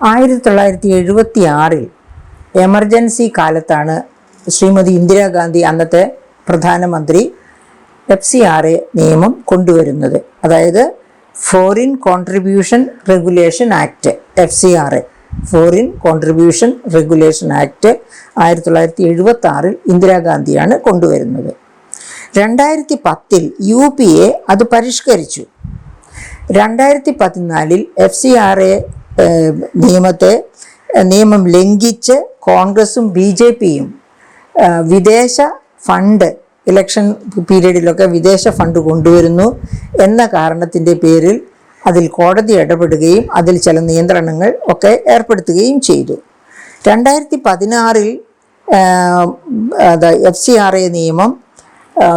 1976 emergency കാലത്താണ് ശ്രീമതി ഇന്ദിരാഗാന്ധി അന്നത്തെ പ്രധാനമന്ത്രി FCRA നിയമം കൊണ്ടുവരുന്നത്. അതായത് foreign contribution regulation act, FCRA foreign contribution regulation act 1976 ഇന്ദിരാഗാന്ധിയാണ് കൊണ്ടുവരുന്നത്. 2010 UPA അത് പരിഷ്കരിച്ചു. 2014 FCRA നിയമം ലംഘിച്ച് കോൺഗ്രസും BJPയും വിദേശ ഫണ്ട്, ഇലക്ഷൻ പീരീഡിലൊക്കെ വിദേശ ഫണ്ട് കൊണ്ടുവരുന്നു എന്ന കാരണത്തിൻ്റെ പേരിൽ അതിൽ കോടതി ഇടപെടുകയും അതിൽ ചില നിയന്ത്രണങ്ങൾ ഒക്കെ ഏർപ്പെടുത്തുകയും ചെയ്തു. 2016 FCRA നിയമം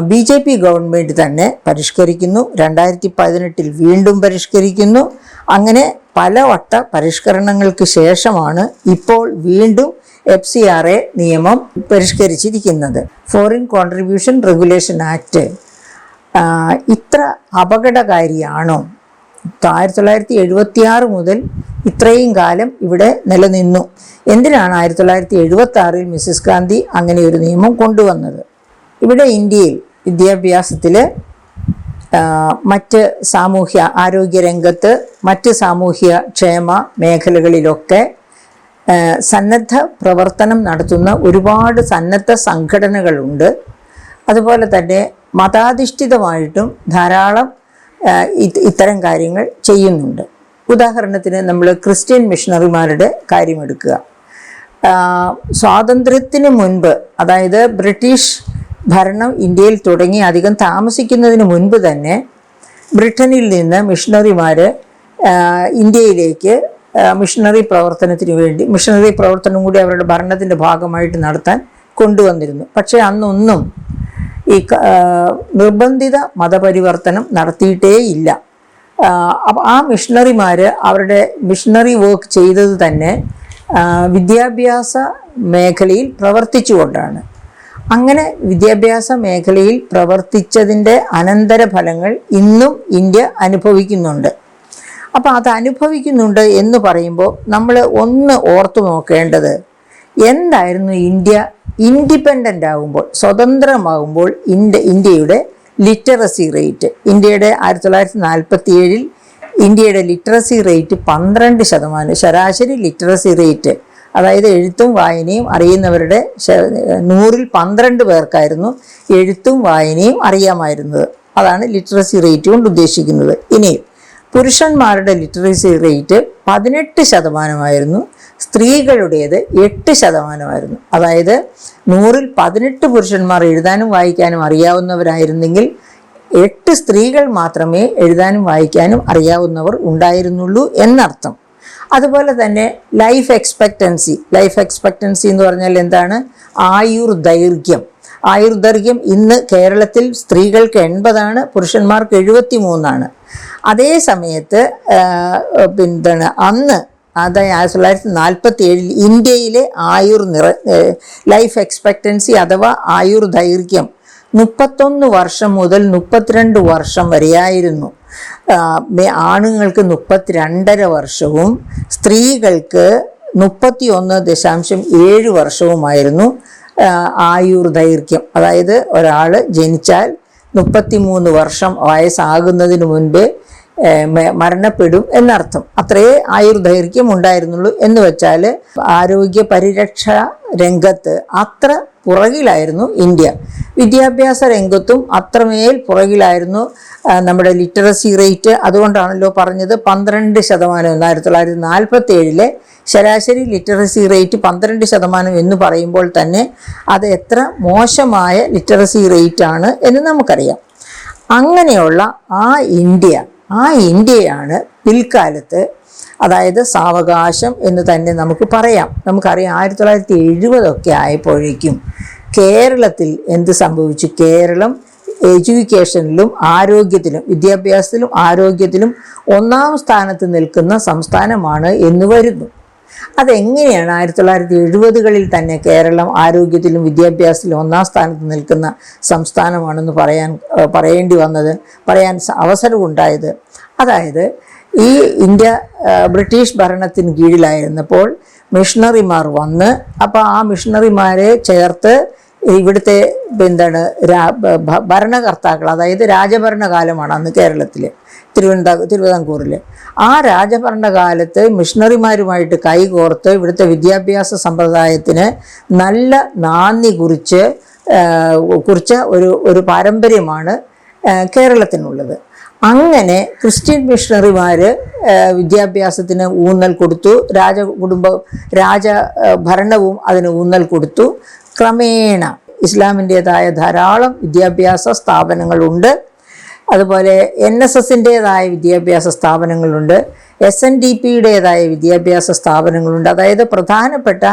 BJP ഗവൺമെൻറ് തന്നെ പരിഷ്കരിക്കുന്നു. 2018 വീണ്ടും പരിഷ്കരിക്കുന്നു. അങ്ങനെ പലവട്ട പരിഷ്കരണങ്ങൾക്ക് ശേഷമാണ് ഇപ്പോൾ വീണ്ടും FCRA നിയമം പരിഷ്കരിച്ചിരിക്കുന്നത്. ഫോറിൻ കോൺട്രിബ്യൂഷൻ റെഗുലേഷൻ ആക്ട് ഇത്ര അപകടകാരിയാണോ? 1976 മുതൽ ഇത്രയും കാലം ഇവിടെ നിലനിന്നു. എന്തിനാണ് 1976 മിസസ് ഗാന്ധി അങ്ങനെ ഒരു നിയമം കൊണ്ടുവന്നത്? ഇവിടെ ഇന്ത്യയിൽ വിദ്യാഭ്യാസത്തിൽ, മറ്റ് സാമൂഹ്യ ആരോഗ്യ രംഗത്ത്, മറ്റ് സാമൂഹ്യ ക്ഷേമ മേഖലകളിലൊക്കെ സന്നദ്ധ പ്രവർത്തനം നടത്തുന്ന ഒരുപാട് സന്നദ്ധ സംഘടനകളുണ്ട്. അതുപോലെ തന്നെ മതാധിഷ്ഠിതമായിട്ടും ധാരാളം ഇത്തരം കാര്യങ്ങൾ ചെയ്യുന്നുണ്ട്. ഉദാഹരണത്തിന് നമ്മൾ ക്രിസ്ത്യൻ മിഷണറിമാരുടെ കാര്യമെടുക്കുക. സ്വാതന്ത്ര്യത്തിന് മുൻപ്, അതായത് ബ്രിട്ടീഷ് ഭരണം ഇന്ത്യയിൽ തുടങ്ങി അധികം താമസിക്കുന്നതിന് മുൻപ് തന്നെ ബ്രിട്ടനിൽ നിന്ന് മിഷണറിമാർ ഇന്ത്യയിലേക്ക് മിഷണറി പ്രവർത്തനത്തിന് വേണ്ടി, മിഷണറി പ്രവർത്തനം കൂടി അവരുടെ ഭരണത്തിൻ്റെ ഭാഗമായിട്ട് നടത്താൻ കൊണ്ടുവന്നിരുന്നു. പക്ഷേ അന്നൊന്നും ഈ നിർബന്ധിത മതപരിവർത്തനം നടത്തിയിട്ടേ ഇല്ല. അപ്പോൾ ആ മിഷണറിമാർ അവരുടെ മിഷണറി വർക്ക് ചെയ്തത് തന്നെ വിദ്യാഭ്യാസ മേഖലയിൽ പ്രവർത്തിച്ചുകൊണ്ടാണ്. അങ്ങനെ വിദ്യാഭ്യാസ മേഖലയിൽ പ്രവർത്തിച്ചതിൻ്റെ അനന്തരഫലങ്ങൾ ഇന്നും ഇന്ത്യ അനുഭവിക്കുന്നുണ്ട്. അപ്പോൾ അത് അനുഭവിക്കുന്നുണ്ട് എന്ന് പറയുമ്പോൾ നമ്മൾ ഒന്ന് ഓർത്തു നോക്കേണ്ടത്, എന്തായിരുന്നു ഇന്ത്യ ഇൻഡിപെൻഡൻ്റ് ആകുമ്പോൾ, സ്വതന്ത്രമാകുമ്പോൾ ഇന്ത്യയുടെ ലിറ്ററസി റേറ്റ്? ഇന്ത്യയുടെ 1947 ഇന്ത്യയുടെ ലിറ്ററസി റേറ്റ് 12%. ശരാശരി ലിറ്ററസി റേറ്റ്, അതായത് എഴുത്തും വായനയും അറിയുന്നവരുടെ 100-ൽ 12 പേർക്കായിരുന്നു എഴുത്തും വായനയും അറിയാമായിരുന്നത്. അതാണ് ലിറ്ററസി റേറ്റ് കൊണ്ട് ഉദ്ദേശിക്കുന്നത്. ഇനി പുരുഷന്മാരുടെ ലിറ്ററസി റേറ്റ് 18%, സ്ത്രീകളുടേത് 8%. അതായത് 100-ൽ 18 പുരുഷന്മാർ എഴുതാനും വായിക്കാനും അറിയാവുന്നവരായിരുന്നെങ്കിൽ 8 സ്ത്രീകൾ മാത്രമേ എഴുതാനും വായിക്കാനും അറിയാവുന്നവർ ഉണ്ടായിരുന്നുള്ളൂ എന്നർത്ഥം. അതുപോലെ തന്നെ ലൈഫ് എക്സ്പെക്റ്റൻസി എന്ന് പറഞ്ഞാൽ എന്താണ്? ആയുർദൈർഘ്യം ഇന്ന് കേരളത്തിൽ സ്ത്രീകൾക്ക് 80, പുരുഷന്മാർക്ക് 73. അതേ സമയത്ത് അന്ന്, അതായത് 1947 ഇന്ത്യയിലെ ലൈഫ് എക്സ്പെക്റ്റൻസി അഥവാ ആയുർദൈർഘ്യം 31 വർഷം മുതൽ 32 വർഷം വരെയായിരുന്നു. ആണുങ്ങൾക്ക് 32.5 വർഷവും സ്ത്രീകൾക്ക് 31.7 വർഷവുമായിരുന്നു ആയുർദൈർഘ്യം. അതായത് ഒരാൾ ജനിച്ചാൽ 33 വർഷം വയസ്സാകുന്നതിന് മുൻപേ മരണപ്പെടും എന്നർത്ഥം. അത്രയേ ആയുർദൈർഘ്യം ഉണ്ടായിരുന്നുള്ളൂ. എന്ന് വെച്ചാൽ ആരോഗ്യ പരിരക്ഷ രംഗത്ത് അത്ര പുറകിലായിരുന്നു ഇന്ത്യ. വിദ്യാഭ്യാസ രംഗത്തും അത്രമേൽ പുറകിലായിരുന്നു നമ്മുടെ ലിറ്ററസി റേറ്റ്. അതുകൊണ്ടാണല്ലോ പറഞ്ഞത് 12%. 1947 ശരാശരി ലിറ്ററസി റേറ്റ് 12% എന്ന് പറയുമ്പോൾ തന്നെ അത് എത്ര മോശമായ ലിറ്ററസി റേറ്റ് ആണ് എന്ന് നമുക്കറിയാം. അങ്ങനെയുള്ള ആ ഇന്ത്യയാണ് പിൽക്കാലത്ത്, അതായത് സാവകാശം എന്ന് തന്നെ നമുക്ക് പറയാം. നമുക്കറിയാം 1970 ആയപ്പോഴേക്കും കേരളത്തിൽ എന്ത് സംഭവിച്ചു? കേരളം എഡ്യൂക്കേഷനിലും ആരോഗ്യത്തിലും, വിദ്യാഭ്യാസത്തിലും ആരോഗ്യത്തിലും 1ാം സ്ഥാനത്ത് നിൽക്കുന്ന സംസ്ഥാനമാണ് എന്ന് വരുന്നു. അതെങ്ങനെയാണ് 1970കളിൽ തന്നെ കേരളം ആരോഗ്യത്തിലും വിദ്യാഭ്യാസത്തിലും 1ാം സ്ഥാനത്ത് നിൽക്കുന്ന സംസ്ഥാനമാണെന്ന് പറയാൻ അവസരമുണ്ടായത്? അതായത് ഈ ഇന്ത്യ ബ്രിട്ടീഷ് ഭരണത്തിന് കീഴിലായിരുന്നപ്പോൾ മിഷണറിമാർ വന്ന്, അപ്പോൾ ആ മിഷണറിമാരെ ചേർത്ത് ഇവിടുത്തെ ഭരണകർത്താക്കൾ, അതായത് രാജഭരണകാലമാണ് അന്ന് കേരളത്തിൽ, തിരുവിതാംകൂറിൽ. ആ രാജഭരണകാലത്ത് മിഷണറിമാരുമായിട്ട് കൈകോർത്ത് ഇവിടുത്തെ വിദ്യാഭ്യാസ സമ്പ്രദായത്തിന് നല്ല നാന്ദി കുറിച്ച ഒരു പാരമ്പര്യമാണ് കേരളത്തിനുള്ളത്. അങ്ങനെ ക്രിസ്ത്യൻ മിഷണറിമാർ വിദ്യാഭ്യാസത്തിന് ഊന്നൽ കൊടുത്തു, രാജഭരണവും അതിന് ഊന്നൽ കൊടുത്തു. ക്രമേണ ഇസ്ലാമിൻ്റേതായ ധാരാളം വിദ്യാഭ്യാസ സ്ഥാപനങ്ങളുണ്ട്. അതുപോലെ NSSൻ്റേതായ വിദ്യാഭ്യാസ സ്ഥാപനങ്ങളുണ്ട്, SNDPയുടേതായ വിദ്യാഭ്യാസ സ്ഥാപനങ്ങളുണ്ട്. അതായത് പ്രധാനപ്പെട്ട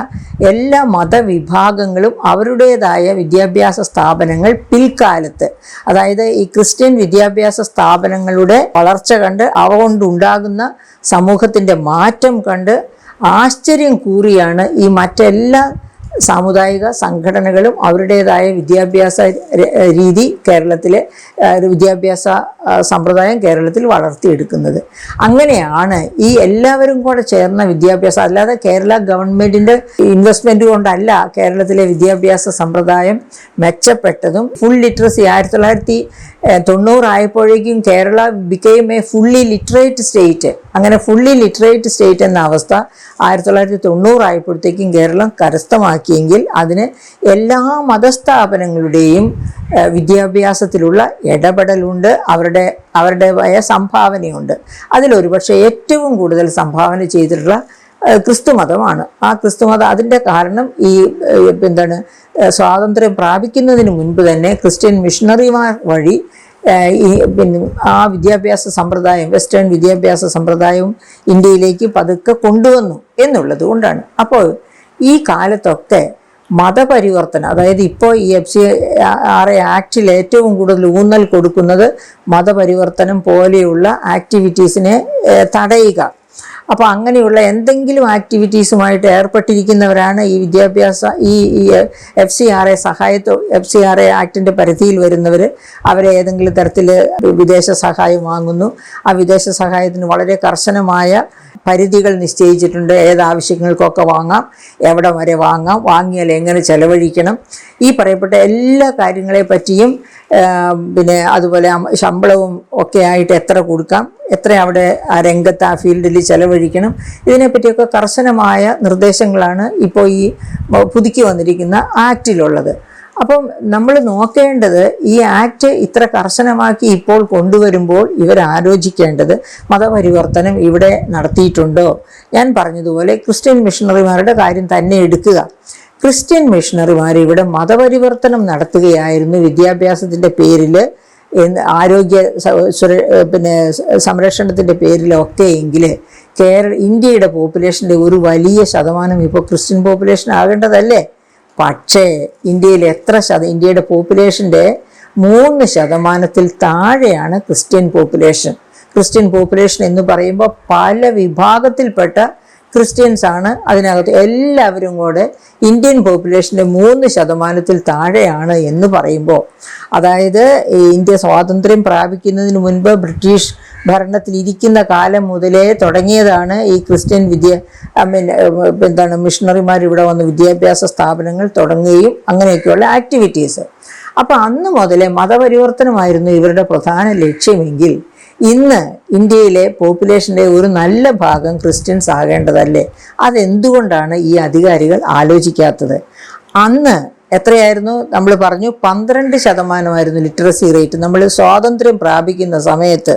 എല്ലാ മതവിഭാഗങ്ങളും അവരുടേതായ വിദ്യാഭ്യാസ സ്ഥാപനങ്ങൾ പിൽക്കാലത്ത്, അതായത് ഈ ക്രിസ്ത്യൻ വിദ്യാഭ്യാസ സ്ഥാപനങ്ങളുടെ വളർച്ച കണ്ട് അവ കൊണ്ടുണ്ടാകുന്ന സമൂഹത്തിൻ്റെ മാറ്റം കണ്ട് ആശ്ചര്യം കൂറിയാണ് ഈ മറ്റെല്ലാ സാമുദായിക സംഘടനകളും അവരുടേതായ വിദ്യാഭ്യാസ രീതി കേരളത്തിലെ വിദ്യാഭ്യാസ സമ്പ്രദായം കേരളത്തിൽ വളർത്തിയെടുക്കുന്നത്. അങ്ങനെയാണ് ഈ എല്ലാവരും കൂടെ ചേർന്ന വിദ്യാഭ്യാസം, അല്ലാതെ കേരള ഗവൺമെൻറ്റിൻ്റെ ഇൻവെസ്റ്റ്മെൻറ്റ് കൊണ്ടല്ല കേരളത്തിലെ വിദ്യാഭ്യാസ സമ്പ്രദായം മെച്ചപ്പെട്ടതും. ഫുൾ ലിറ്ററസി 1990 ആയപ്പോഴേക്കും Kerala became A fully literate state. അങ്ങനെ ഫുള്ളി ലിറ്ററേറ്റ് സ്റ്റേറ്റ് എന്ന അവസ്ഥ 1990 ആയപ്പോഴത്തേക്കും കേരളം കരസ്ഥമാക്കിയെങ്കിൽ അതിന് എല്ലാ മതസ്ഥാപനങ്ങളുടെയും വിദ്യാഭ്യാസത്തിലുള്ള ഇടപെടലുണ്ട്, അവരുടേതായ സംഭാവനയുണ്ട്. അതിലൊരു പക്ഷേ ഏറ്റവും കൂടുതൽ സംഭാവന ചെയ്തിട്ടുള്ള ക്രിസ്തുമതമാണ്. ആ ക്രിസ്തുമതം, അതിൻ്റെ കാരണം ഈ സ്വാതന്ത്ര്യം പ്രാപിക്കുന്നതിന് മുൻപ് തന്നെ ക്രിസ്ത്യൻ മിഷണറിമാർ വഴി ആ വിദ്യാഭ്യാസ സമ്പ്രദായം, വെസ്റ്റേൺ വിദ്യാഭ്യാസ സമ്പ്രദായവും ഇന്ത്യയിലേക്ക് പതുക്കെ കൊണ്ടുവന്നു എന്നുള്ളത് കൊണ്ടാണ്. അപ്പോൾ ഈ കാലത്തൊക്കെ മതപരിവർത്തനം, അതായത് ഇപ്പോൾ ഈ FCRA ആക്റ്റിൽ ഏറ്റവും കൂടുതൽ ഊന്നൽ കൊടുക്കുന്നത് മതപരിവർത്തനം പോലെയുള്ള ആക്ടിവിറ്റീസിനെ തടയുക. അപ്പോൾ അങ്ങനെയുള്ള എന്തെങ്കിലും ആക്ടിവിറ്റീസുമായിട്ട് ഏർപ്പെട്ടിരിക്കുന്നവരാണ് ഈ FCRA ആക്ടിൻ്റെ പരിധിയിൽ വരുന്നവർ. അവരെ ഏതെങ്കിലും തരത്തിൽ വിദേശ സഹായം വാങ്ങുന്നു. ആ വിദേശ സഹായത്തിന് വളരെ കർശനമായ പരിധികൾ നിശ്ചയിച്ചിട്ടുണ്ട്. ഏതാവശ്യങ്ങൾക്കൊക്കെ വാങ്ങാം, എവിടെ വരെ വാങ്ങാം, വാങ്ങിയാൽ എങ്ങനെ ചെലവഴിക്കണം, ഈ പറയപ്പെട്ട എല്ലാ കാര്യങ്ങളെ പറ്റിയും അതുപോലെ ശമ്പളവും ഒക്കെ ആയിട്ട് എത്ര കൊടുക്കാം, എത്ര അവിടെ ആ രംഗത്ത് ആ ഫീൽഡിൽ ചെലവഴിക്കണം, ഇതിനെപ്പറ്റിയൊക്കെ കർശനമായ നിർദ്ദേശങ്ങളാണ് ഇപ്പോൾ ഈ പുതുക്കി വന്നിരിക്കുന്ന ആക്റ്റിലുള്ളത്. അപ്പം നമ്മൾ നോക്കേണ്ടത് ഈ ആക്ട് ഇത്ര കർശനമാക്കി ഇപ്പോൾ കൊണ്ടുവരുമ്പോൾ ഇവരാലോചിക്കേണ്ടത് മതപരിവർത്തനം ഇവിടെ നടത്തിയിട്ടുണ്ടോ. ഞാൻ പറഞ്ഞതുപോലെ ക്രിസ്ത്യൻ മിഷണറിമാരുടെ കാര്യം തന്നെ എടുക്കുക. ക്രിസ്ത്യൻ മിഷണറിമാർ ഇവിടെ മതപരിവർത്തനം നടത്തുകയായിരുന്നു വിദ്യാഭ്യാസത്തിൻ്റെ പേരിൽ, ആരോഗ്യ സംരക്ഷണത്തിൻ്റെ പേരിലൊക്കെ. എങ്കിൽ ഇന്ത്യയുടെ പോപ്പുലേഷൻ്റെ ഒരു വലിയ ശതമാനം ഇപ്പോൾ ക്രിസ്ത്യൻ പോപ്പുലേഷൻ ആകേണ്ടതല്ലേ? പക്ഷേ ഇന്ത്യയുടെ പോപ്പുലേഷൻ്റെ 3% താഴെയാണ് ക്രിസ്ത്യൻ പോപ്പുലേഷൻ. ക്രിസ്ത്യൻ പോപ്പുലേഷൻ എന്ന് പറയുമ്പോൾ പല വിഭാഗത്തിൽപ്പെട്ട ക്രിസ്ത്യൻസാണ് അതിനകത്ത്. എല്ലാവരും കൂടെ ഇന്ത്യൻ പോപ്പുലേഷൻ്റെ 3% താഴെയാണ് എന്ന് പറയുമ്പോൾ, അതായത് ഇന്ത്യ സ്വാതന്ത്ര്യം പ്രാപിക്കുന്നതിന് മുൻപ് ബ്രിട്ടീഷ് ഭരണത്തിലിരിക്കുന്ന കാലം മുതലേ തുടങ്ങിയതാണ് ഈ ക്രിസ്ത്യൻ മിഷണറിമാർ ഇവിടെ വന്ന് വിദ്യാഭ്യാസ സ്ഥാപനങ്ങൾ തുടങ്ങുകയും അങ്ങനെയൊക്കെയുള്ള ആക്ടിവിറ്റീസ്. അപ്പോൾ അന്ന് മുതലേ മതപരിവർത്തനമായിരുന്നു ഇവരുടെ പ്രധാന ലക്ഷ്യമെങ്കിൽ ഇന്ന് ഇന്ത്യയിലെ പോപ്പുലേഷൻ്റെ ഒരു നല്ല ഭാഗം ക്രിസ്ത്യൻസ് ആകേണ്ടതല്ലേ? അതെന്തുകൊണ്ടാണ് ഈ അധികാരികൾ ആലോചിക്കാത്തത്? അന്ന് എത്രയായിരുന്നു? നമ്മൾ പറഞ്ഞു 12% ലിറ്ററസി റേറ്റ് നമ്മൾ സ്വാതന്ത്ര്യം പ്രാപിക്കുന്ന സമയത്ത്.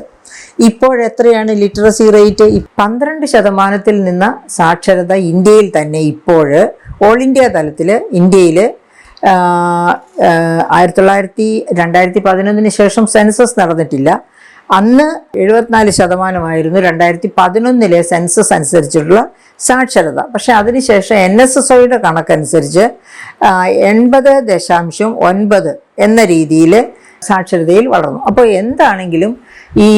ഇപ്പോഴെത്രയാണ് ലിറ്ററസി റേറ്റ്? 12% നിന്ന് സാക്ഷരത ഇന്ത്യയിൽ തന്നെ ഇപ്പോൾ ഓൾ ഇന്ത്യ തലത്തിൽ ഇന്ത്യയിൽ 2011 ശേഷം സെൻസസ് നടന്നിട്ടില്ല. അന്ന് 74% 2011 സെൻസസ് അനുസരിച്ചിട്ടുള്ള സാക്ഷരത. പക്ഷേ അതിനുശേഷം NSSOയുടെ കണക്കനുസരിച്ച് 80.9 എന്ന രീതിയിൽ സാക്ഷരതയിൽ വളർന്നു. അപ്പോൾ എന്താണെങ്കിലും ഈ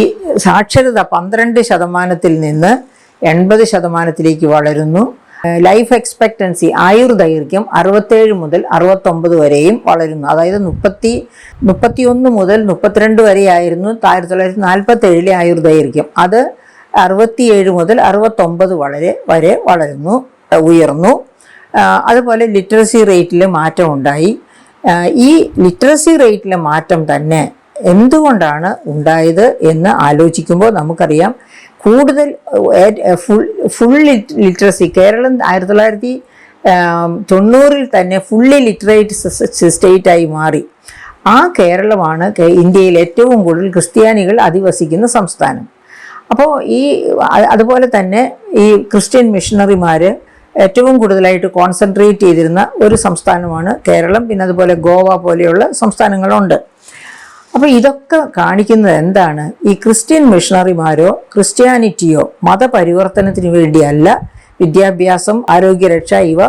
സാക്ഷരത 12% നിന്ന് 80% വളരുന്നു. ലൈഫ് എക്സ്പെക്റ്റൻസി, ആയുർദൈർഘ്യം 67 മുതൽ 69 വരെയും വളരുന്നു. അതായത് 31 മുതൽ 32 വരെയായിരുന്നു 1947 ആയുർദൈർഘ്യം. അത് 67 മുതൽ 69 വരെ ഉയർന്നു. അതുപോലെ ലിറ്ററസി റേറ്റിൽ മാറ്റം ഉണ്ടായി. ഈ ലിറ്ററസി റേറ്റിലെ മാറ്റം തന്നെ എന്തുകൊണ്ടാണ് ഉണ്ടായത് എന്ന് ആലോചിക്കുമ്പോൾ നമുക്കറിയാം, കൂടുതൽ ഫുൾ ലിറ്ററസി കേരളം 1990 തന്നെ ഫുള്ളി ലിറ്ററേറ്റ് സ്റ്റേറ്റായി മാറി. ആ കേരളമാണ് ഇന്ത്യയിൽ ഏറ്റവും കൂടുതൽ ക്രിസ്ത്യാനികൾ അധിവസിക്കുന്ന സംസ്ഥാനം. അപ്പോൾ അതുപോലെ തന്നെ ഈ ക്രിസ്ത്യൻ മിഷണറിമാർ ഏറ്റവും കൂടുതലായിട്ട് കോൺസെൻട്രേറ്റ് ചെയ്തിരുന്ന ഒരു സംസ്ഥാനമാണ് കേരളം. പിന്നെ അതുപോലെ ഗോവ പോലെയുള്ള സംസ്ഥാനങ്ങളുണ്ട്. അപ്പോൾ ഇതൊക്കെ കാണിക്കുന്നത് എന്താണ്? ഈ ക്രിസ്ത്യൻ മിഷണറിമാരോ ക്രിസ്ത്യാനിറ്റിയോ മതപരിവർത്തനത്തിന് വേണ്ടിയല്ല വിദ്യാഭ്യാസം, ആരോഗ്യരക്ഷ ഇവ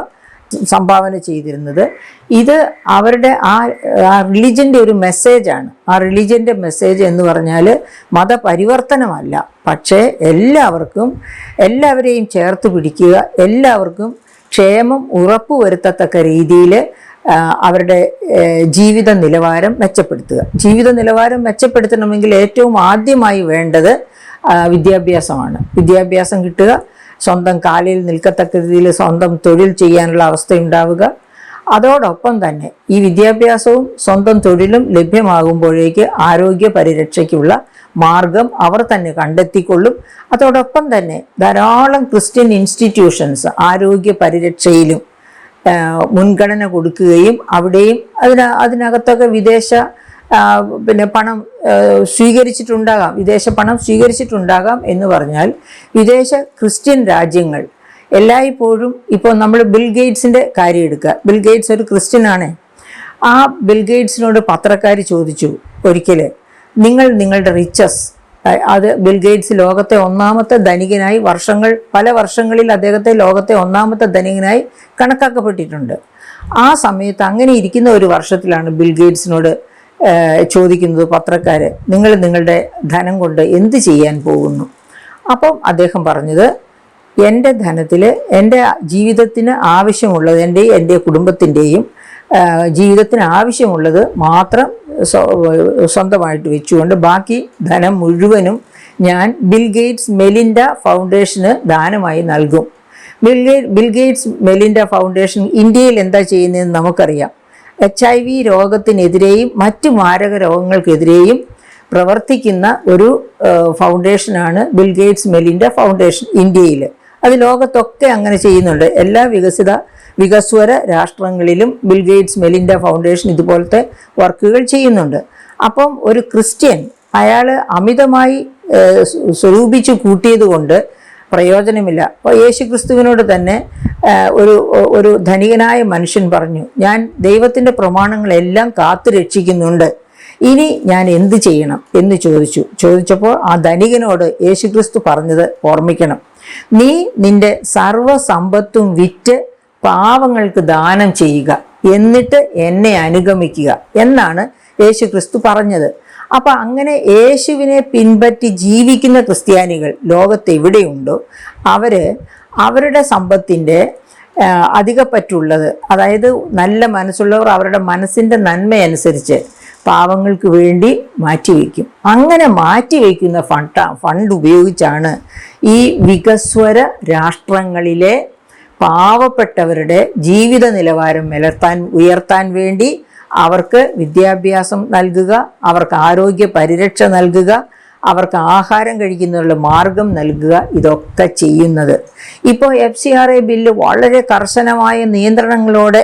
സംഭാവന ചെയ്തിരുന്നത്. ഇത് അവരുടെ ആ റിലിജൻ്റെ ഒരു മെസ്സേജാണ്. ആ റിലിജൻ്റെ മെസ്സേജ് എന്ന് പറഞ്ഞാൽ മതപരിവർത്തനമല്ല, പക്ഷേ എല്ലാവരെയും ചേർത്ത് പിടിക്കുക, എല്ലാവർക്കും ക്ഷേമം ഉറപ്പുവരുത്തത്തക്ക രീതിയിൽ അവരുടെ ജീവിത നിലവാരം മെച്ചപ്പെടുത്തുക. ജീവിത നിലവാരം മെച്ചപ്പെടുത്തണമെങ്കിൽ ഏറ്റവും ആദ്യമായി വേണ്ടത് വിദ്യാഭ്യാസമാണ്. വിദ്യാഭ്യാസം കിട്ടുക, സ്വന്തം കാലിൽ നിൽക്കത്തക്ക രീതിയിൽ സ്വന്തം തൊഴിൽ ചെയ്യാനുള്ള അവസ്ഥ ഉണ്ടാവുക. അതോടൊപ്പം തന്നെ ഈ വിദ്യാഭ്യാസവും സ്വന്തം തൊഴിലും ലഭ്യമാകുമ്പോഴേക്ക് ആരോഗ്യ പരിരക്ഷയ്ക്കുള്ള മാർഗം അവർ തന്നെ കണ്ടെത്തിക്കൊള്ളും. അതോടൊപ്പം തന്നെ ധാരാളം ക്രിസ്ത്യൻ ഇൻസ്റ്റിറ്റ്യൂഷൻസ് ആരോഗ്യ പരിരക്ഷയിലും മുൻഗണന കൊടുക്കുകയും അവിടെയും അതിനകത്തൊക്കെ വിദേശ പണം സ്വീകരിച്ചിട്ടുണ്ടാകാം, വിദേശ പണം സ്വീകരിച്ചിട്ടുണ്ടാകാം. എന്ന് പറഞ്ഞാൽ വിദേശ ക്രിസ്ത്യൻ രാജ്യങ്ങൾ എല്ലായ്പ്പോഴും, ഇപ്പോൾ നമ്മൾ ബിൽ ഗേറ്റ്സിൻ്റെ കാര്യം എടുക്കുക. ബിൽ ഗേറ്റ്സ് ഒരു ക്രിസ്ത്യനാണ്. ആ ബിൽ ഗേറ്റ്സിനോട് പത്രക്കാർ ചോദിച്ചു ഒരിക്കൽ, നിങ്ങളുടെ റിച്ചസ്, അത് ബിൽ ഗേറ്റ്സ് ലോകത്തെ ഒന്നാമത്തെ ധനികനായി പല വർഷങ്ങളിൽ അദ്ദേഹത്തെ ലോകത്തെ ഒന്നാമത്തെ ധനികനായി കണക്കാക്കപ്പെട്ടിട്ടുണ്ട്. ആ സമയത്ത് അങ്ങനെ ഇരിക്കുന്ന ഒരു വർഷത്തിലാണ് ബിൽ ഗേറ്റ്സിനോട് ചോദിക്കുന്നത് പത്രക്കാർ, നിങ്ങളുടെ ധനം കൊണ്ട് എന്ത് ചെയ്യാൻ പോകുന്നു? അപ്പം അദ്ദേഹം പറഞ്ഞത്, എൻ്റെ ധനത്തിൽ എൻ്റെ ജീവിതത്തിന് ആവശ്യമുള്ളത്, എൻ്റെ കുടുംബത്തിൻ്റെയും ജീവിതത്തിന് ആവശ്യമുള്ളത് മാത്രം സ്വന്തമായിട്ട് വെച്ചുകൊണ്ട് ബാക്കി ധനം മുഴുവനും ഞാൻ ബിൽ ഗേറ്റ്സ് മെലിൻഡ ഫൗണ്ടേഷന് ദാനമായി നൽകും. ബിൽ ഗേറ്റ്സ് മെലിൻഡ ഫൗണ്ടേഷൻ ഇന്ത്യയിൽ എന്താ ചെയ്യുന്നതെന്ന് നമുക്കറിയാം. HIV രോഗത്തിനെതിരെയും മറ്റ് മാരക രോഗങ്ങൾക്കെതിരെയും പ്രവർത്തിക്കുന്ന ഒരു ഫൗണ്ടേഷനാണ് ബിൽ ഗേറ്റ്സ് മെലിൻഡ ഫൗണ്ടേഷൻ ഇന്ത്യയിൽ. അത് ലോകത്തൊക്കെ അങ്ങനെ ചെയ്യുന്നുണ്ട്. എല്ലാ വികസ്വര രാഷ്ട്രങ്ങളിലും ബിൽ ഗേറ്റ്സ് മെലിൻഡ ഫൗണ്ടേഷൻ ഇതുപോലത്തെ വർക്കുകൾ ചെയ്യുന്നുണ്ട്. അപ്പം ഒരു ക്രിസ്ത്യൻ അയാൾ അമിതമായി സ്വരൂപിച്ച് കൂട്ടിയത് കൊണ്ട് പ്രയോജനമില്ല. അപ്പോൾ യേശുക്രിസ്തുവിനോട് തന്നെ ഒരു ധനികനായ മനുഷ്യൻ പറഞ്ഞു, ഞാൻ ദൈവത്തിൻ്റെ പ്രമാണങ്ങളെല്ലാം കാത്തു രക്ഷിക്കുന്നുണ്ട്, ഇനി ഞാൻ എന്ത് ചെയ്യണം എന്ന് ചോദിച്ചപ്പോൾ ആ ധനികനോട് യേശുക്രിസ്തു പറഞ്ഞത് ഓർമ്മിക്കണം, നീ നിന്റെ സർവ്വസമ്പത്തും വിറ്റ് പാവങ്ങൾക്ക് ദാനം ചെയ്യുക, എന്നിട്ട് എന്നെ അനുഗമിക്കുക എന്നാണ് യേശുക്രിസ്തു പറഞ്ഞത്. അപ്പം അങ്ങനെ യേശുവിനെ പിൻപറ്റി ജീവിക്കുന്ന ക്രിസ്ത്യാനികൾ ലോകത്തെവിടെയുണ്ടോ അവരുടെ സമ്പത്തിൻ്റെ അധികപ്പറ്റുള്ളത്, അതായത് നല്ല മനസ്സുള്ളവർ അവരുടെ മനസ്സിൻ്റെ നന്മയനുസരിച്ച് പാവങ്ങൾക്ക് വേണ്ടി മാറ്റിവെക്കും. അങ്ങനെ മാറ്റിവെക്കുന്ന ഫണ്ട് ഉപയോഗിച്ചാണ് ഈ വികസ്വര രാഷ്ട്രങ്ങളിലെ പാവപ്പെട്ടവരുടെ ജീവിത നിലവാരം ഉയർത്താൻ വേണ്ടി അവർക്ക് വിദ്യാഭ്യാസം നൽകുക, അവർക്ക് ആരോഗ്യ പരിരക്ഷ നൽകുക, അവർക്ക് ആഹാരം കഴിക്കുന്നതിനുള്ള മാർഗം നൽകുക, ഇതൊക്കെ ചെയ്യുന്നത്. ഇപ്പോൾ FCRA ബില്ല് വളരെ കർശനമായ നിയന്ത്രണങ്ങളോടെ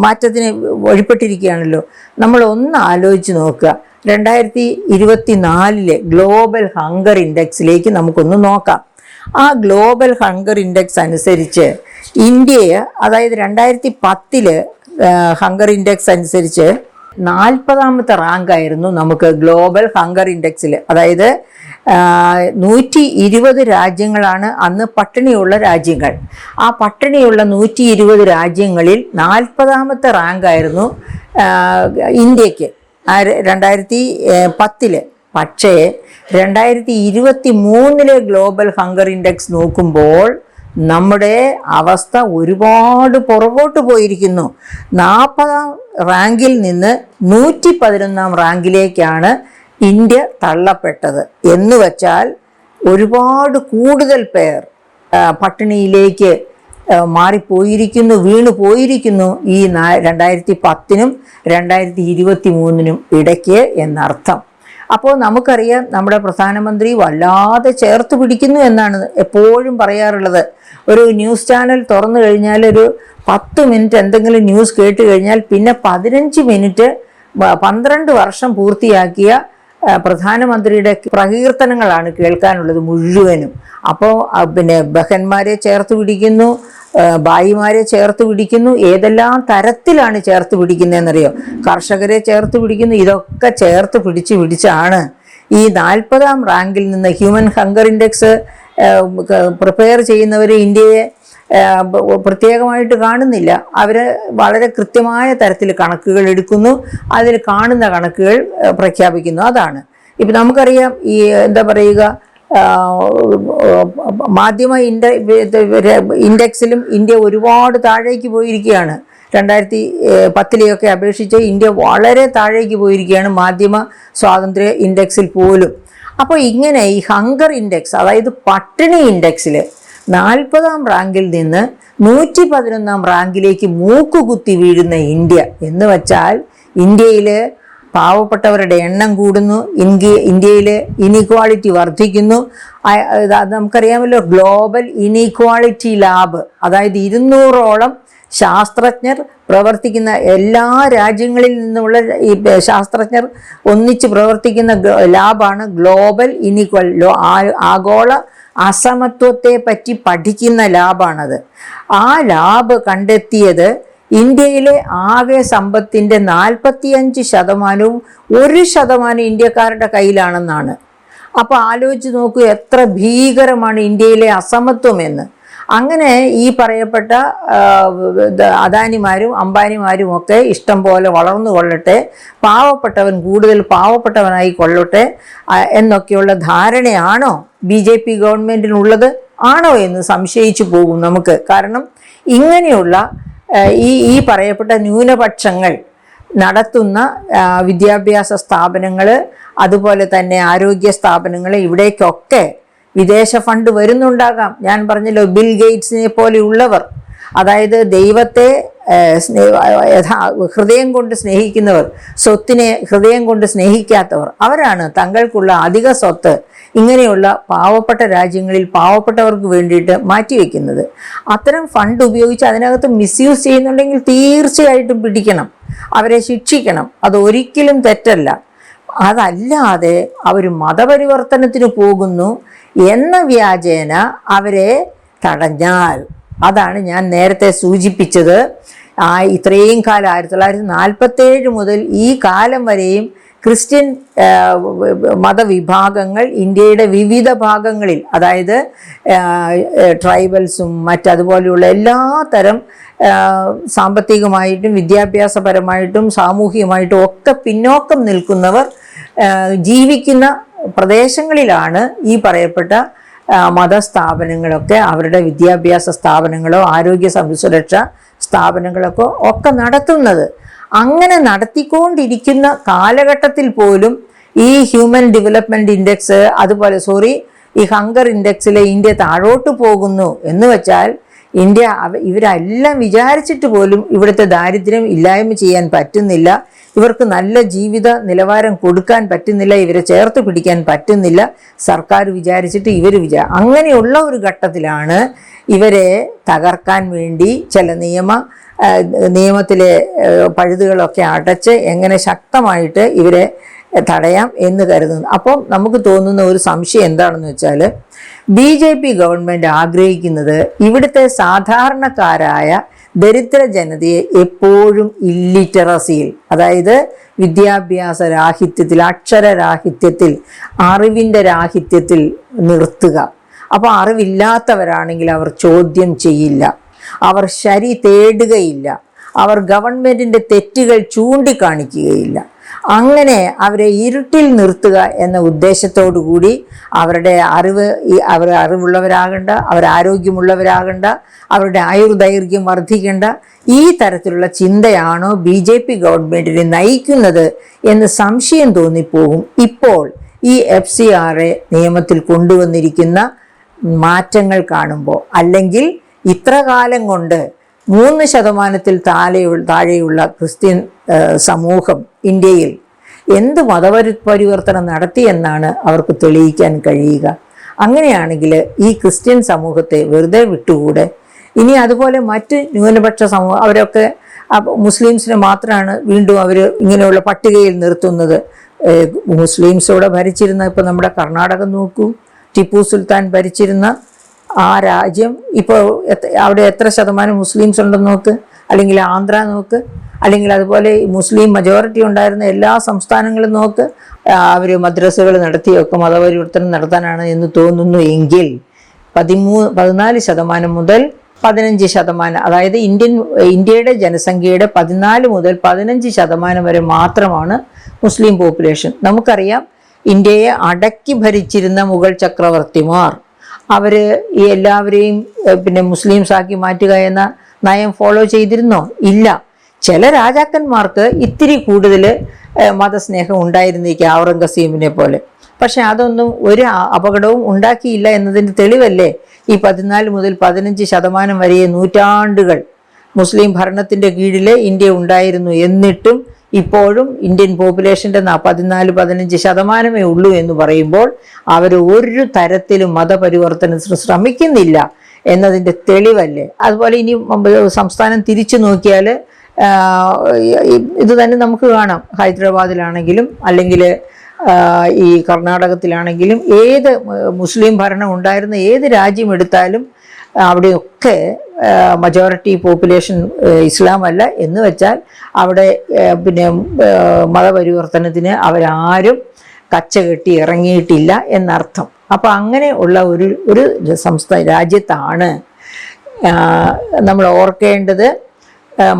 മാറ്റത്തിന് വഴിപ്പെട്ടിരിക്കുകയാണല്ലോ. നമ്മളൊന്ന് ആലോചിച്ച് നോക്കുക, 2024 ഗ്ലോബൽ ഹങ്കർ ഇൻഡെക്സിലേക്ക് നമുക്കൊന്ന് നോക്കാം. ആ ഗ്ലോബൽ ഹങ്കർ ഇൻഡെക്സ് അനുസരിച്ച് ഇന്ത്യയെ, അതായത് 2010 ഹങ്കർ ഇൻഡെക്സ് അനുസരിച്ച് 40ാമത്തെ റാങ്കായിരുന്നു നമുക്ക് ഗ്ലോബൽ ഹങ്കർ ഇൻഡെക്സിൽ. അതായത് 120 രാജ്യങ്ങളാണ് അന്ന് പട്ടിണിയുള്ള രാജ്യങ്ങൾ. ആ പട്ടിണിയുള്ള 120 രാജ്യങ്ങളിൽ 40ാമത്തെ റാങ്കായിരുന്നു ഇന്ത്യക്ക് 2010. പക്ഷേ 2023 ഗ്ലോബൽ ഹങ്കർ ഇൻഡെക്സ് നോക്കുമ്പോൾ നമ്മുടെ അവസ്ഥ ഒരുപാട് പുറകോട്ട് പോയിരിക്കുന്നു. 40ാം റാങ്കിൽ നിന്ന് 111ാം റാങ്കിലേക്കാണ് ഇന്ത്യ തള്ളപ്പെട്ടത്. എന്ന് വച്ചാൽ ഒരുപാട് കൂടുതൽ പേർ പട്ടിണിയിലേക്ക് മാറിപ്പോയിരിക്കുന്നു, വീണു പോയിരിക്കുന്നു ഈ 2010-നും 2023-നും ഇടയ്ക്ക് എന്നർത്ഥം. അപ്പോൾ നമുക്കറിയാം, നമ്മുടെ പ്രധാനമന്ത്രി വല്ലാതെ ചേർത്ത് പിടിക്കുന്നു എന്നാണ് എപ്പോഴും പറയാറുള്ളത്. ഒരു ന്യൂസ് ചാനൽ തുറന്നു കഴിഞ്ഞാൽ ഒരു 10 മിനിറ്റ് എന്തെങ്കിലും ന്യൂസ് കേട്ട് കഴിഞ്ഞാൽ പിന്നെ 15 മിനിറ്റ് 12 വർഷം പൂർത്തിയാക്കിയ പ്രധാനമന്ത്രിയുടെ പ്രകീർത്തനങ്ങളാണ് കേൾക്കാനുള്ളത് മുഴുവനും. അപ്പോൾ പിന്നെ ബഹന്മാരെ ചേർത്ത് പിടിക്കുന്നു, ഭായിമാരെ ചേർത്ത് പിടിക്കുന്നു. ഏതെല്ലാം തരത്തിലാണ് ചേർത്ത് പിടിക്കുന്നതെന്നറിയോ? കർഷകരെ ചേർത്ത് പിടിക്കുന്നു. ഇതൊക്കെ ചേർത്ത് പിടിച്ചാണ് ഈ 40ാം റാങ്കിൽ നിന്ന് ഹ്യൂമൻ ഹങ്കർ ഇൻഡെക്സ് പ്രിപ്പയർ ചെയ്യുന്നവർ ഇന്ത്യയെ പ്രത്യേകമായിട്ട് കാണുന്നില്ല. അവർ വളരെ കൃത്യമായ തരത്തിൽ കണക്കുകൾ എടുക്കുന്നു, അതിൽ കാണുന്ന കണക്കുകൾ പ്രഖ്യാപിക്കുന്നു. അതാണ് ഇപ്പം നമുക്കറിയാം. ഈ എന്താ പറയുക, മാധ്യമ ഇൻഡെക്സിലും ഇന്ത്യ ഒരുപാട് താഴേക്ക് പോയിരിക്കുകയാണ്. 2010 അപേക്ഷിച്ച് ഇന്ത്യ വളരെ താഴേക്ക് പോയിരിക്കുകയാണ് മാധ്യമ സ്വാതന്ത്ര്യ ഇൻഡെക്സിൽ പോലും. അപ്പോൾ ഇങ്ങനെ ഈ ഹങ്കർ ഇൻഡെക്സ്, അതായത് പട്ടിണി ഇൻഡെക്സിൽ 40ാം റാങ്കിൽ നിന്ന് 111ാം റാങ്കിലേക്ക് മൂക്കുകുത്തി വീഴുന്ന ഇന്ത്യ എന്ന് വച്ചാൽ ഇന്ത്യയിൽ പാവപ്പെട്ടവരുടെ എണ്ണം കൂടുന്നു, ഇന്ത്യയിൽ ഇനീക്വാളിറ്റി വർദ്ധിക്കുന്നു. നമുക്കറിയാമല്ലോ, ഗ്ലോബൽ ഇനീക്വാളിറ്റി ലാബ്, അതായത് 200ഓളം ശാസ്ത്രജ്ഞർ പ്രവർത്തിക്കുന്ന, എല്ലാ രാജ്യങ്ങളിൽ നിന്നുള്ള ഈ ശാസ്ത്രജ്ഞർ ഒന്നിച്ച് പ്രവർത്തിക്കുന്ന ലാബാണ് ഗ്ലോബൽ ആഗോള അസമത്വത്തെ പറ്റി പഠിക്കുന്ന ലാബാണത്. ആ ലാബ് കണ്ടെത്തിയത് ഇന്ത്യയിലെ ആകെ സമ്പത്തിൻ്റെ 45%-വും 1% ഇന്ത്യക്കാരുടെ കയ്യിലാണെന്നാണ്. അപ്പോൾ ആലോചിച്ച് നോക്കൂ, എത്ര ഭീകരമാണ് ഇന്ത്യയിലെ അസമത്വം എന്ന്. അങ്ങനെ ഈ പറയപ്പെട്ട അദാനിമാരും അംബാനിമാരും ഒക്കെ ഇഷ്ടം പോലെ വളർന്നു കൊള്ളട്ടെ, പാവപ്പെട്ടവൻ കൂടുതൽ പാവപ്പെട്ടവനായി കൊള്ളട്ടെ എന്നൊക്കെയുള്ള ധാരണയാണോ BJP ഗവൺമെൻറ്റിനുള്ളത്? ആണോ എന്ന് സംശയിച്ചു പോകും നമുക്ക്. കാരണം ഇങ്ങനെയുള്ള ഈ പറയപ്പെട്ട ന്യൂനപക്ഷങ്ങൾ നടത്തുന്ന വിദ്യാഭ്യാസ സ്ഥാപനങ്ങൾ, അതുപോലെ തന്നെ ആരോഗ്യ സ്ഥാപനങ്ങൾ, ഇവിടേക്കൊക്കെ വിദേശ ഫണ്ട് വരുന്നുണ്ടാകാം. ഞാൻ പറഞ്ഞല്ലോ, ബിൽ ഗേറ്റ്സിനെ പോലെയുള്ളവർ, അതായത് ദൈവത്തെ ഹൃദയം കൊണ്ട് സ്നേഹിക്കുന്നവർ, സ്വത്തിനെ ഹൃദയം കൊണ്ട് സ്നേഹിക്കാത്തവർ, അവരാണ് തങ്ങൾക്കുള്ള അധിക സ്വത്ത് ഇങ്ങനെയുള്ള പാവപ്പെട്ട രാജ്യങ്ങളിൽ പാവപ്പെട്ടവർക്ക് വേണ്ടിയിട്ട് മാറ്റിവെക്കുന്നത്. അത്തരം ഫണ്ട് ഉപയോഗിച്ച് അതിനകത്ത് മിസ്യൂസ് ചെയ്യുന്നുണ്ടെങ്കിൽ തീർച്ചയായിട്ടും പിടിക്കണം, അവരെ ശിക്ഷിക്കണം. അതൊരിക്കലും തെറ്റല്ല. അതല്ലാതെ അവർ മതപരിവർത്തനത്തിന് പോകുന്നു എന്ന വ്യാജേന അവരെ തടഞ്ഞാൽ, അതാണ് ഞാൻ നേരത്തെ സൂചിപ്പിച്ചത്. ഇത്രയും കാലം 1947 മുതൽ ഈ കാലം വരെയും ക്രിസ്ത്യൻ മതവിഭാഗങ്ങൾ ഇന്ത്യയുടെ വിവിധ ഭാഗങ്ങളിൽ, അതായത് ട്രൈബൽസും മറ്റതുപോലെയുള്ള എല്ലാ തരം സാമ്പത്തികമായിട്ടും വിദ്യാഭ്യാസപരമായിട്ടും സാമൂഹികമായിട്ടും ഒക്കെ പിന്നോക്കം നിൽക്കുന്നവർ ജീവിക്കുന്ന പ്രദേശങ്ങളിലാണ് ഈ പറയപ്പെട്ട മതസ്ഥാപനങ്ങളൊക്കെ, അവരുടെ വിദ്യാഭ്യാസ സ്ഥാപനങ്ങളോ ആരോഗ്യ സംരക്ഷ സ്ഥാപനങ്ങളൊക്കെ ഒക്കെ നടത്തുന്നത്. അങ്ങനെ നടത്തിക്കൊണ്ടിരിക്കുന്ന കാലഘട്ടത്തിൽ പോലും ഈ ഹ്യൂമൻ ഡെവലപ്മെൻറ്റ് ഇൻഡെക്സ്, അതുപോലെ ഈ ഹങ്കർ ഇൻഡെക്സിൽ ഇന്ത്യ താഴോട്ട് പോകുന്നു എന്ന് വെച്ചാൽ ഇവരെല്ലാം വിചാരിച്ചിട്ട് പോലും ഇവിടുത്തെ ദാരിദ്ര്യം ഇല്ലായ്മ ചെയ്യാൻ പറ്റുന്നില്ല, ഇവർക്ക് നല്ല ജീവിത നിലവാരം കൊടുക്കാൻ പറ്റുന്നില്ല, ഇവരെ ചേർത്ത് പിടിക്കാൻ പറ്റുന്നില്ല. സർക്കാർ വിചാരിച്ചിട്ട് അങ്ങനെയുള്ള ഒരു ഘട്ടത്തിലാണ് ഇവരെ തകർക്കാൻ വേണ്ടി ചില നിയമത്തിലെ പഴുതുകളൊക്കെ അടച്ച് എങ്ങനെ ശക്തമായിട്ട് ഇവരെ തടയാം എന്ന് കരുതുന്നു. അപ്പം നമുക്ക് തോന്നുന്ന ഒരു സംശയം എന്താണെന്ന് വെച്ചാൽ, BJP ഗവൺമെൻറ് ആഗ്രഹിക്കുന്നത് ഇവിടുത്തെ സാധാരണക്കാരായ ദരിദ്ര ജനതയെ എപ്പോഴും ഇല്ലിറ്ററസിയിൽ, അതായത് വിദ്യാഭ്യാസ രാഹിത്യത്തിൽ, അക്ഷരരാഹിത്യത്തിൽ, അറിവിൻ്റെ രാഹിത്യത്തിൽ നിർത്തുക. അപ്പോൾ അറിവില്ലാത്തവരാണെങ്കിൽ അവർ ചോദ്യം ചെയ്യില്ല, അവർ ശരി തേടുകയില്ല, അവർ ഗവൺമെൻറ്റിൻ്റെ തെറ്റുകൾ ചൂണ്ടിക്കാണിക്കുകയില്ല. അങ്ങനെ അവരെ ഇരുട്ടിൽ നിർത്തുക എന്ന ഉദ്ദേശത്തോടു കൂടി അവരുടെ അവർ അറിവുള്ളവരാകണ്ട, അവർ ആരോഗ്യമുള്ളവരാകണ്ട, അവരുടെ ആയുർദൈർഘ്യം വർദ്ധിക്കേണ്ട, ഈ തരത്തിലുള്ള ചിന്തയാണോ BJP ഗവൺമെൻറ്റിനെ നയിക്കുന്നത് എന്ന് സംശയം തോന്നിപ്പോകും. ഇപ്പോൾ ഈ FCRA നിയമത്തിൽ കൊണ്ടുവന്നിരിക്കുന്ന മാറ്റങ്ങൾ കാണുമ്പോൾ. അല്ലെങ്കിൽ ഇത്ര കാലം കൊണ്ട് 3% താഴെയുള്ള ക്രിസ്ത്യൻ സമൂഹം ഇന്ത്യയിൽ എന്ത് മതപരിവർത്തനം നടത്തിയെന്നാണ് അവർക്ക് തെളിയിക്കാൻ കഴിയുക? അങ്ങനെയാണെങ്കിൽ ഈ ക്രിസ്ത്യൻ സമൂഹത്തെ വെറുതെ വിട്ടുകൂടെ? ഇനി അതുപോലെ മറ്റ് ന്യൂനപക്ഷ സമൂഹം, അവരൊക്കെ മുസ്ലിംസിനെ മാത്രമാണ് വീണ്ടും അവർ ഇങ്ങനെയുള്ള പട്ടികയിൽ നിർത്തുന്നത്. മുസ്ലിംസോടെ ഭരിച്ചിരുന്ന, ഇപ്പോൾ നമ്മുടെ കർണാടകം നോക്കൂ, ടിപ്പു സുൽത്താൻ ഭരിച്ചിരുന്ന ആ രാജ്യം ഇപ്പോൾ അവിടെ എത്ര ശതമാനം മുസ്ലിംസ് ഉണ്ടെന്ന് നോക്ക്, അല്ലെങ്കിൽ ആന്ധ്ര നോക്ക്, അല്ലെങ്കിൽ അതുപോലെ മുസ്ലിം മജോറിറ്റി ഉണ്ടായിരുന്ന എല്ലാ സംസ്ഥാനങ്ങളും നോക്ക്. അവർ മദ്രസകൾ നടത്തിയൊക്കെ മതപരിവർത്തനം നടത്താനാണ് എന്ന് തോന്നുന്നു എങ്കിൽ 14% മുതൽ 15%, അതായത് ഇന്ത്യയുടെ ജനസംഖ്യയുടെ 14 മുതൽ 15% വരെ മാത്രമാണ് മുസ്ലിം പോപ്പുലേഷൻ. നമുക്കറിയാം, ഇന്ത്യയെ അടക്കി ഭരിച്ചിരുന്ന മുഗൾ ചക്രവർത്തിമാർ അവർ ഈ എല്ലാവരെയും മുസ്ലിംസാക്കി മാറ്റുക എന്ന നയം ഫോളോ ചെയ്തിരുന്നോ? ഇല്ല. ചില രാജാക്കന്മാർക്ക് ഇത്തിരി കൂടുതൽ മതസ്നേഹം ഉണ്ടായിരുന്നേക്കും, ഔറംഗസീബിനെ പോലെ. പക്ഷെ അതൊന്നും ഒരു അപകടവും ഉണ്ടാക്കിയില്ല എന്നതിൻ്റെ തെളിവല്ലേ ഈ 14 മുതൽ 15% വരെ നൂറ്റാണ്ടുകൾ മുസ്ലിം ഭരണത്തിൻ്റെ കീഴിൽ ഇന്ത്യ ഉണ്ടായിരുന്നു. എന്നിട്ടും ഇപ്പോഴും ഇന്ത്യൻ പോപ്പുലേഷൻ്റെ 14-15% ഉള്ളൂ എന്ന് പറയുമ്പോൾ അവർ ഒരു തരത്തിലും മതപരിവർത്തനത്തിന് ശ്രമിക്കുന്നില്ല എന്നതിൻ്റെ തെളിവല്ലേ? അതുപോലെ ഇനി സംസ്ഥാനം തിരിച്ചു നോക്കിയാൽ ഇത് തന്നെ നമുക്ക് കാണാം. ഹൈദരാബാദിലാണെങ്കിലും അല്ലെങ്കിൽ ഈ കർണാടകത്തിലാണെങ്കിലും ഏത് മുസ്ലിം ഭരണം ഉണ്ടായിരുന്ന ഏത് രാജ്യം എടുത്താലും അവിടെയൊക്കെ മജോറിറ്റി പോപ്പുലേഷൻ ഇസ്ലാം അല്ല എന്ന് വെച്ചാൽ അവിടെ മതപരിവർത്തനത്തിന് അവരാരും കച്ചകെട്ടി ഇറങ്ങിയിട്ടില്ല എന്നർത്ഥം. അപ്പോൾ അങ്ങനെ ഉള്ള ഒരു രാജ്യത്താണ് നമ്മൾ ഓർക്കേണ്ടത്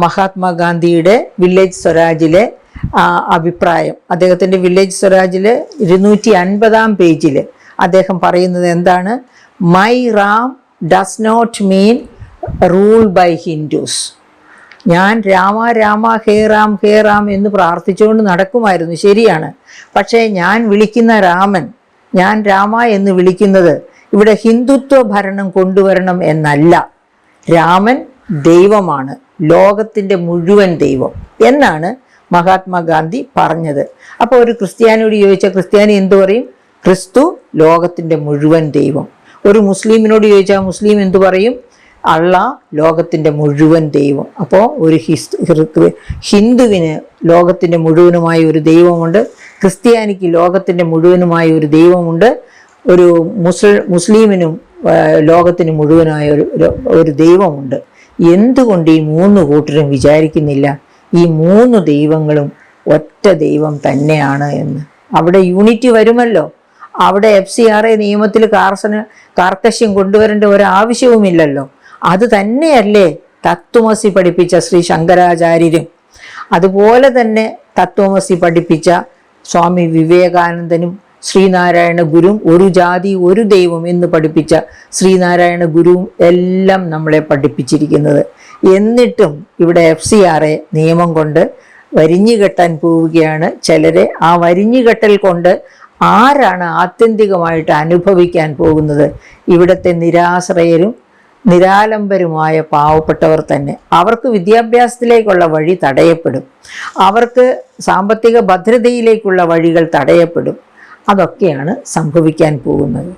മഹാത്മാഗാന്ധിയുടെ വില്ലേജ് സ്വരാജിലെ അഭിപ്രായം. അദ്ദേഹത്തിൻ്റെ വില്ലേജ് സ്വരാജിൽ 250 പേജിൽ അദ്ദേഹം പറയുന്നത് എന്താണ്? My Ram does not mean rule by Hindus. ഞാൻ രാമ രാമ ഹേ റാം എന്ന് പ്രാർത്ഥിച്ചുകൊണ്ട് നടക്കുമായിരുന്നു, ശരിയാണ്. പക്ഷേ ഞാൻ വിളിക്കുന്ന രാമൻ, ഞാൻ രാമ എന്ന് വിളിക്കുന്നത് ഇവിടെ ഹിന്ദുത്വ ഭരണം കൊണ്ടുവരണം എന്നല്ല. രാമൻ ദൈവമാണ്, ലോകത്തിൻ്റെ മുഴുവൻ ദൈവം എന്നാണ് മഹാത്മാഗാന്ധി പറഞ്ഞത്. അപ്പോൾ ഒരു ക്രിസ്ത്യാനിയോട് ചോദിച്ചാൽ ക്രിസ്ത്യാനി എന്തു പറയും? ക്രിസ്തു ലോകത്തിൻ്റെ മുഴുവൻ ദൈവം. ഒരു മുസ്ലിമിനോട് ചോദിച്ചാൽ മുസ്ലിം എന്തു പറയും? അള്ളാഹ് ലോകത്തിൻ്റെ മുഴുവൻ ദൈവം. അപ്പോൾ ഒരു ഹിന്ദുവിന് ലോകത്തിൻ്റെ മുഴുവനുമായ ഒരു ദൈവമുണ്ട്, ക്രിസ്ത്യാനിക്ക് ലോകത്തിൻ്റെ മുഴുവനുമായ ഒരു ദൈവമുണ്ട്, ഒരു മുസ്ലിമിനും ലോകത്തിന് മുഴുവനായ ഒരു ദൈവമുണ്ട്. എന്തുകൊണ്ട് ഈ 3 കൂട്ടരും വിചാരിക്കുന്നില്ല ഈ 3 ദൈവങ്ങളും ഒറ്റ ദൈവം തന്നെയാണ് എന്ന്? അവിടെ യൂണിറ്റി വരുമല്ലോ. അവിടെ FCRA നിയമത്തിൽ കാർക്കശ്യം കൊണ്ടുവരേണ്ട ഒരാവശ്യവുമില്ലല്ലോ. അത് തന്നെയല്ലേ തത്വമസി പഠിപ്പിച്ച ശ്രീ ശങ്കരാചാര്യരും, അതുപോലെ തന്നെ തത്വമസി പഠിപ്പിച്ച സ്വാമി വിവേകാനന്ദനും ശ്രീനാരായണ ഗുരുവും, ഒരു ജാതി ഒരു ദൈവം എന്ന് പഠിപ്പിച്ച ശ്രീനാരായണ ഗുരുവും എല്ലാം നമ്മളെ പഠിപ്പിച്ചിരിക്കുന്നത്. എന്നിട്ടും ഇവിടെ FCRA നിയമം കൊണ്ട് വരിഞ്ഞുകെട്ടാൻ പോവുകയാണ് ചിലരെ. ആ വരിഞ്ഞുകെട്ടൽ കൊണ്ട് ആരാണ് ആത്യന്തികമായിട്ട് അനുഭവിക്കാൻ പോകുന്നത്? ഇവിടുത്തെ നിരാശ്രയരും നിരാലംബരുമായ പാവപ്പെട്ടവർ തന്നെ. അവർക്ക് വിദ്യാഭ്യാസത്തിലേക്കുള്ള വഴി തടയപ്പെടും, അവർക്ക് സാമ്പത്തിക ഭദ്രതയിലേക്കുള്ള വഴികൾ തടയപ്പെടും. അതൊക്കെയാണ് സംഭവിക്കാൻ പോകുന്നത്.